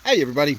Hey everybody,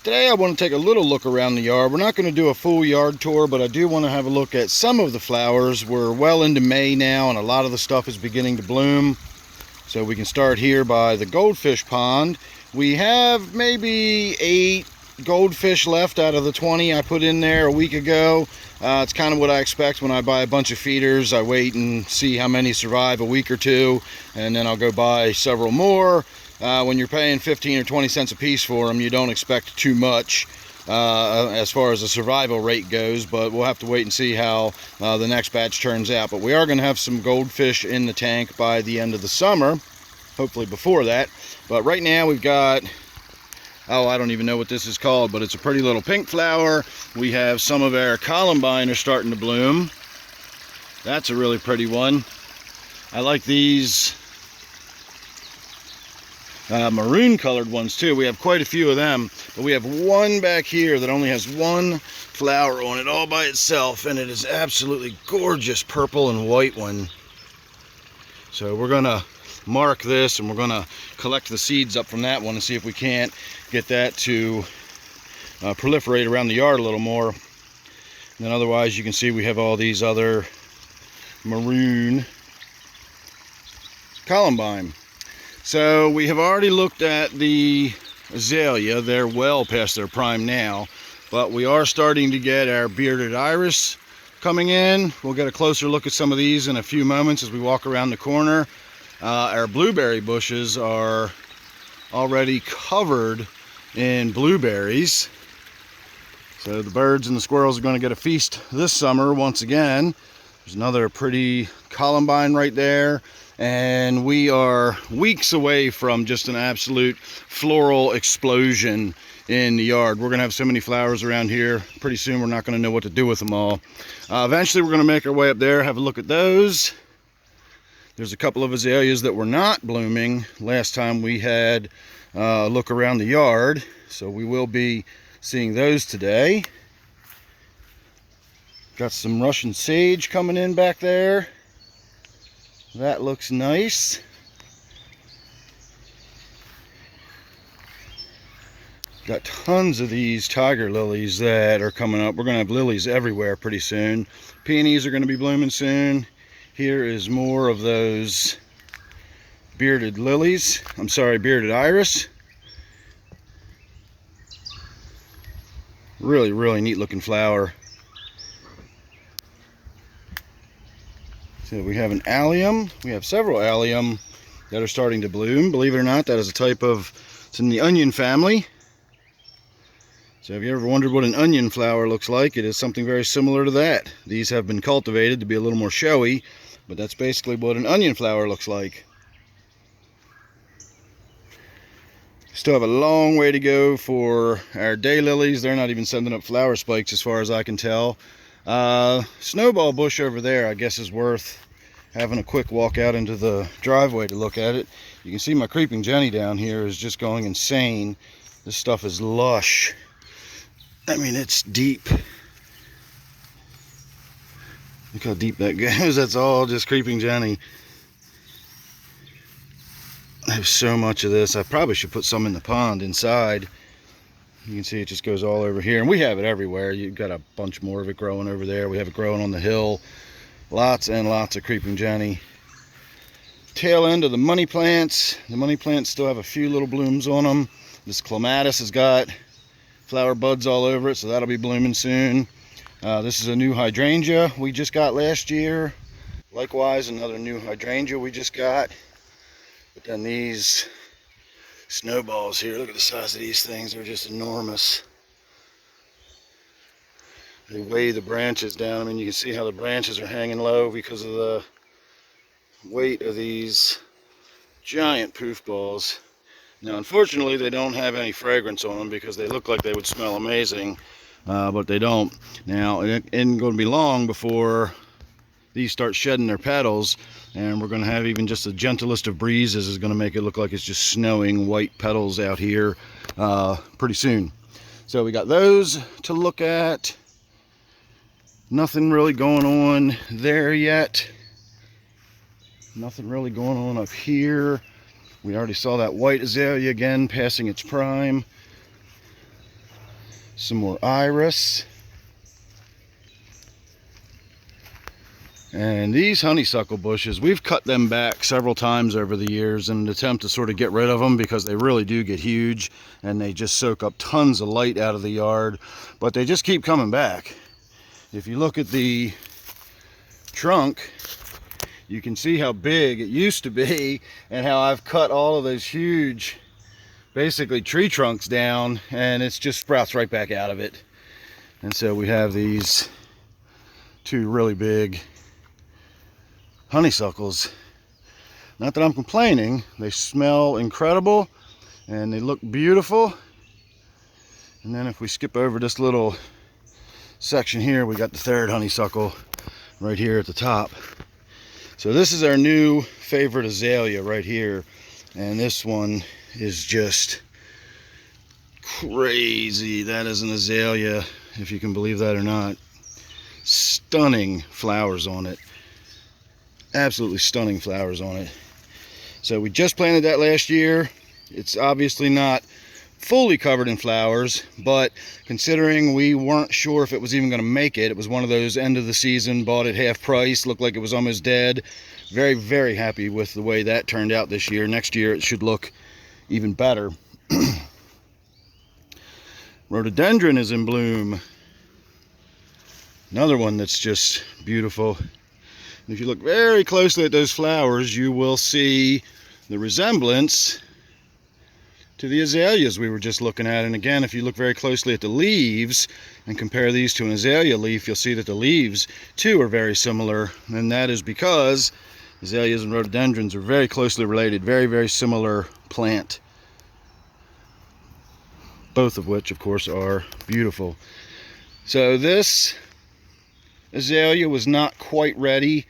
today I want to take a little look around the yard. We're not going to do a full yard tour, but I do want to have a look at some of the flowers. We're well into May now and a lot of the stuff is beginning to bloom. So we can start here by the goldfish pond. We have maybe 8 goldfish left out of the 20 I put in there a week ago. It's kind of what I expect when I buy a bunch of feeders. I wait and see how many survive a week or two, and then I'll go buy several more. When you're paying 15 or 20 cents a piece for them, you don't expect too much as far as the survival rate goes, but we'll have to wait and see how the next batch turns out. But we are going to have some goldfish in the tank by the end of the summer, hopefully before that. But right now we've got, oh, I don't even know what this is called, but it's a pretty little pink flower. We have some of our columbine are starting to bloom. That's a really pretty one. I like these maroon colored ones too. We have quite a few of them, but we have one back here that only has one flower on it all by itself, and it is absolutely gorgeous purple and white one. So we're gonna mark this and we're gonna collect the seeds up from that one and see if we can't get that to proliferate around the yard a little more. And then otherwise you can see we have all these other maroon columbine. So we have already looked at the azalea. They're well past their prime now, but we are starting to get our bearded iris coming in. We'll get a closer look at some of these in a few moments as we walk around the corner. Our blueberry bushes are already covered in blueberries. So the birds and the squirrels are going to get a feast this summer once again. There's another pretty columbine right there. And we are weeks away from just an absolute floral explosion in the yard. We're going to have so many flowers around here. Pretty soon we're not going to know what to do with them all. Eventually we're going to make our way up there, have a look at those. There's a couple of azaleas that were not blooming last time we had a look around the yard. So we will be seeing those today. Got some Russian sage coming in back there. That looks nice. Got tons of these tiger lilies that are coming up. We're going to have lilies everywhere pretty soon. Peonies are going to be blooming soon. Here is more of those bearded lilies. I'm sorry, bearded iris. Really, really neat looking flower. So we have an allium. We have several allium that are starting to bloom. Believe it or not, that is a type of, it's in the onion family. So if you ever wondered what an onion flower looks like, it is something very similar to that. These have been cultivated to be a little more showy, but that's basically what an onion flower looks like. Still have a long way to go for our daylilies. They're not even sending up flower spikes as far as I can tell. Snowball bush over there I guess is worth having a quick walk out into the driveway to look at it. You can see my creeping Jenny down here is just going insane. This stuff is lush. I mean, it's deep. Look how deep that goes. That's all just creeping Jenny. I have so much of this. I probably should put some in the pond inside. You can see it just goes all over here, and we have it everywhere. You've got a bunch more of it growing over there. We have it growing on the hill. Lots and lots of creeping Jenny. Tail end of the money plants. The money plants still have a few little blooms on them. This clematis has got flower buds all over it, so that'll be blooming soon. This is a new hydrangea we just got last year. Likewise, another new hydrangea we just got. But then these snowballs here, look at the size of these things. They're just enormous. They weigh the branches down. I mean, you can see how the branches are hanging low because of the weight of these giant poof balls. Now, unfortunately, they don't have any fragrance on them because they look like they would smell amazing, but they don't. Now, it isn't going to be long before these start shedding their petals, and we're going to have even just the gentlest of breezes is going to make it look like it's just snowing white petals out here pretty soon. So we got those to look at. Nothing really going on there yet. Nothing really going on up here. We already saw that white azalea again passing its prime. Some more iris. And these honeysuckle bushes, we've cut them back several times over the years in an attempt to sort of get rid of them, because they really do get huge and they just soak up tons of light out of the yard, but they just keep coming back. If you look at the trunk, you can see how big it used to be and how I've cut all of those huge, basically tree trunks down, and it's just sprouts right back out of it. And so we have these two really big honeysuckles. Not that I'm complaining, they smell incredible and they look beautiful. And then if we skip over this little section here, we got the third honeysuckle right here at the top. So this is our new favorite azalea right here, and this one is just crazy. That is an azalea, if you can believe that or not. Stunning flowers on it. Absolutely stunning flowers on it. So we just planted that last year. It's obviously not fully covered in flowers, but considering we weren't sure if it was even going to make it, it was one of those end of the season, bought at half price, looked like it was almost dead. Very, very happy with the way that turned out this year. Next year it should look even better. Rhododendron is in bloom. Another one that's just beautiful. If you look very closely at those flowers, you will see the resemblance to the azaleas we were just looking at. And again, if you look very closely at the leaves and compare these to an azalea leaf, you'll see that the leaves too are very similar. And that is because azaleas and rhododendrons are very closely related, very, very similar plant. Both of which, of course, are beautiful. So this azalea was not quite ready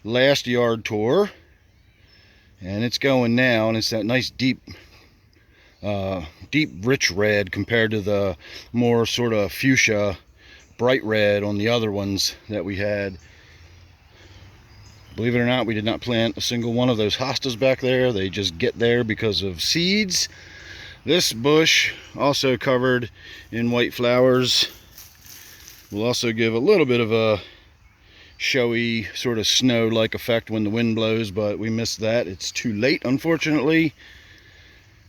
last yard tour, and it's going now, and it's that nice deep rich red compared to the more sort of fuchsia bright red on the other ones that we had. Believe it or not, we did not plant a single one of those hostas back there. They just get there because of seeds. This bush, also covered in white flowers, will also give a little bit of a showy sort of snow-like effect when the wind blows, but we missed that. It's too late, unfortunately.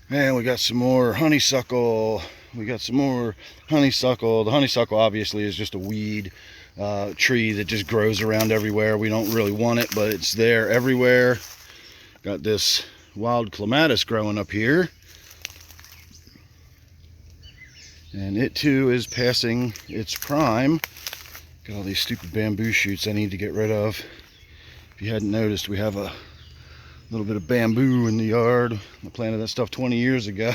And we got some more honeysuckle. The honeysuckle obviously is just a weed tree that just grows around everywhere. We don't really want it, but it's there everywhere. Got this wild clematis growing up here, and it too is passing its prime. Got all these stupid bamboo shoots I need to get rid of. If you hadn't noticed, we have a little bit of bamboo in the yard. I planted that stuff 20 years ago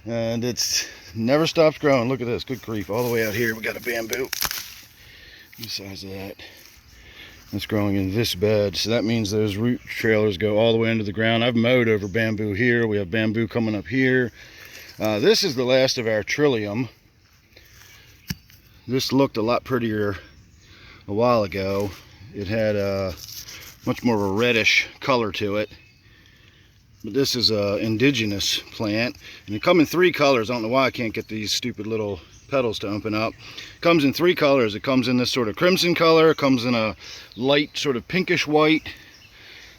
and it's never stopped growing. Look at this, good grief, all the way out here we got a bamboo. The size of that. It's growing in this bed, so that means those root trailers go all the way into the ground. I've mowed over bamboo here. We have bamboo coming up here. This is the last of our trillium. This looked a lot prettier a while ago. It had a much more of a reddish color to it. But this is an indigenous plant, and it comes in 3 colors. I don't know why I can't get these stupid little petals to open up. It comes in 3 colors. It comes in this sort of crimson color, it comes in a light sort of pinkish white,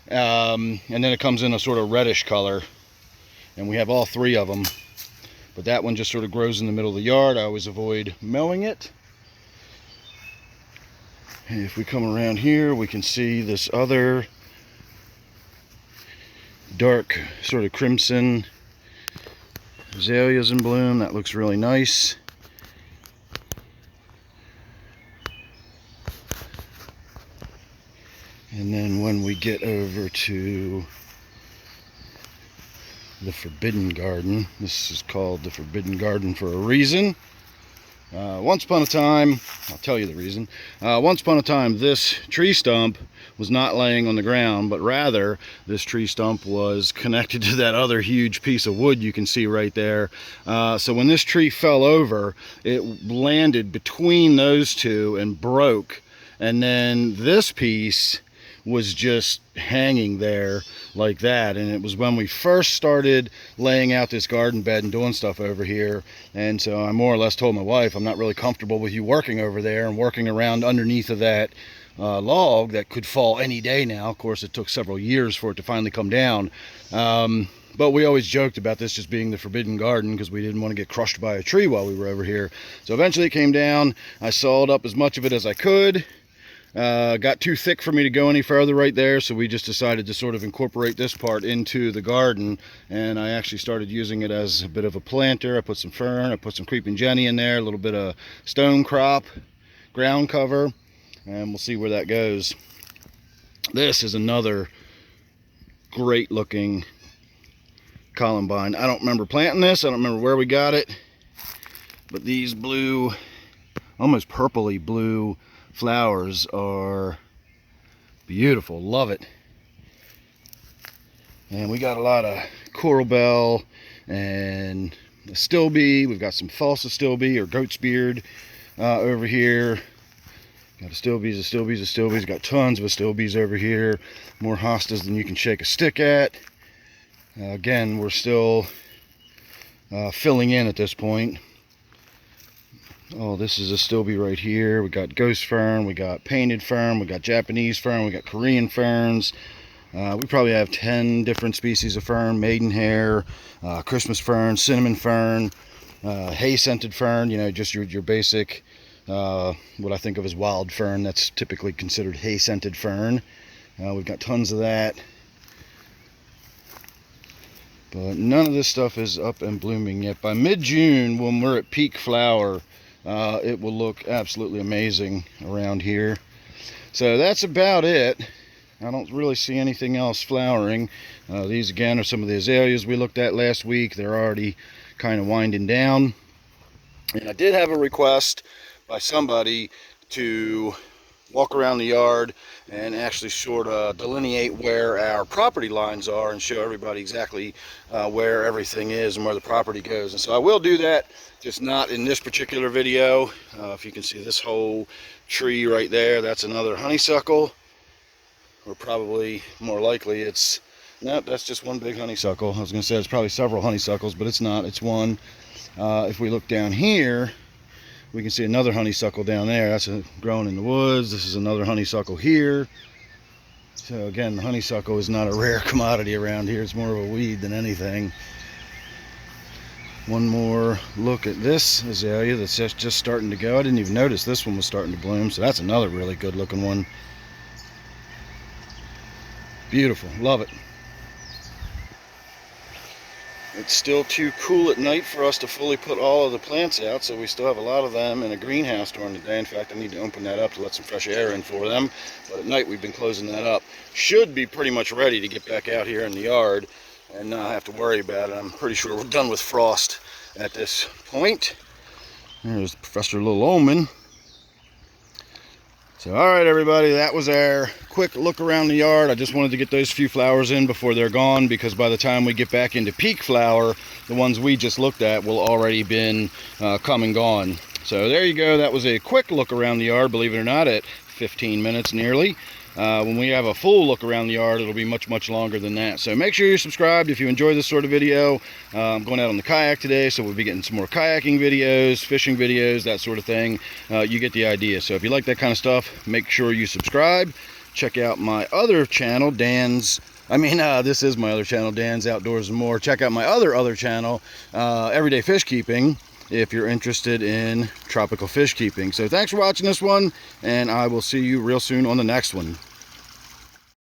and then it comes in a sort of reddish color. And we have all 3 of them. But that one just sort of grows in the middle of the yard. I always avoid mowing it. And if we come around here, we can see this other dark sort of crimson azaleas in bloom. That looks really nice. And then when we get over to the Forbidden Garden, this is called the Forbidden Garden for a reason. Once upon a time, I'll tell you the reason. Once upon a time, this tree stump was not laying on the ground, but rather this tree stump was connected to that other huge piece of wood you can see right there. So when this tree fell over, it landed between those two and broke. And then this piece was just hanging there like that. And it was when we first started laying out this garden bed and doing stuff over here. And so I more or less told my wife, I'm not really comfortable with you working over there and working around underneath of that log that could fall any day now. Of course, it took several years for it to finally come down. But we always joked about this just being the forbidden garden because we didn't want to get crushed by a tree while we were over here. So eventually it came down. I sawed up as much of it as I could. Got too thick for me to go any further right there, so we just decided to sort of incorporate this part into the garden, and I actually started using it as a bit of a planter. I put some fern, I put some creeping jenny in there, a little bit of stone crop, ground cover, and we'll see where that goes. This is another great looking columbine. I don't remember planting this, I don't remember where we got it, but these blue, almost purpley blue flowers are beautiful. Love it. And we got a lot of coral bell and astilbe. We've got some false astilbe or goat's beard over here. Got astilbes. Got tons of astilbes over here. More hostas than you can shake a stick at. Again, we're still filling in at this point. Oh, this is astilbe right here. We got ghost fern, we got painted fern, we got Japanese fern, we got Korean ferns. We probably have 10 different species of fern: maidenhair, Christmas fern, cinnamon fern, hay scented fern, you know, just your basic, what I think of as wild fern. That's typically considered hay scented fern. We've got tons of that. But none of this stuff is up and blooming yet. By mid-June, when we're at peak flower, it will look absolutely amazing around here. So that's about it. I don't really see anything else flowering. These again are some of the azaleas we looked at last week. They're already kind of winding down. And I did have a request by somebody to walk around the yard and actually sort of delineate where our property lines are and show everybody exactly where everything is and where the property goes. And so I will do that, just not in this particular video. If you can see this whole tree right there, that's another honeysuckle, or probably more likely it's, nope, that's just one big honeysuckle. I was going to say it's probably several honeysuckles, but it's not, it's one. If we look down here, we can see another honeysuckle down there. That's growing in the woods. This is another honeysuckle here. So again, the honeysuckle is not a rare commodity around here. It's more of a weed than anything. One more look at this azalea that's just starting to go. I didn't even notice this one was starting to bloom, so that's another really good looking one. Beautiful, love it. It's still too cool at night for us to fully put all of the plants out, so we still have a lot of them in a greenhouse during the day. In fact, I need to open that up to let some fresh air in for them. But at night, we've been closing that up. Should be pretty much ready to get back out here in the yard and not have to worry about it. I'm pretty sure we're done with frost at this point. There's Professor Little Omen. So, all right, everybody, that was our quick look around the yard. I just wanted to get those few flowers in before they're gone, because by the time we get back into peak flower, the ones we just looked at will already been come and gone. So there you go. That was a quick look around the yard, believe it or not, at 15 minutes nearly. When we have a full look around the yard, it'll be much, much longer than that. So make sure you're subscribed if you enjoy this sort of video. I'm going out on the kayak today, so we'll be getting some more kayaking videos, fishing videos, that sort of thing. You get the idea. So if you like that kind of stuff, make sure you subscribe. Check out my other channel, this is my other channel, Dan's Outdoors and More. Check out my other channel, Everyday Fish Keeping, if you're interested in tropical fish keeping. So thanks for watching this one, and I will see you real soon on the next one.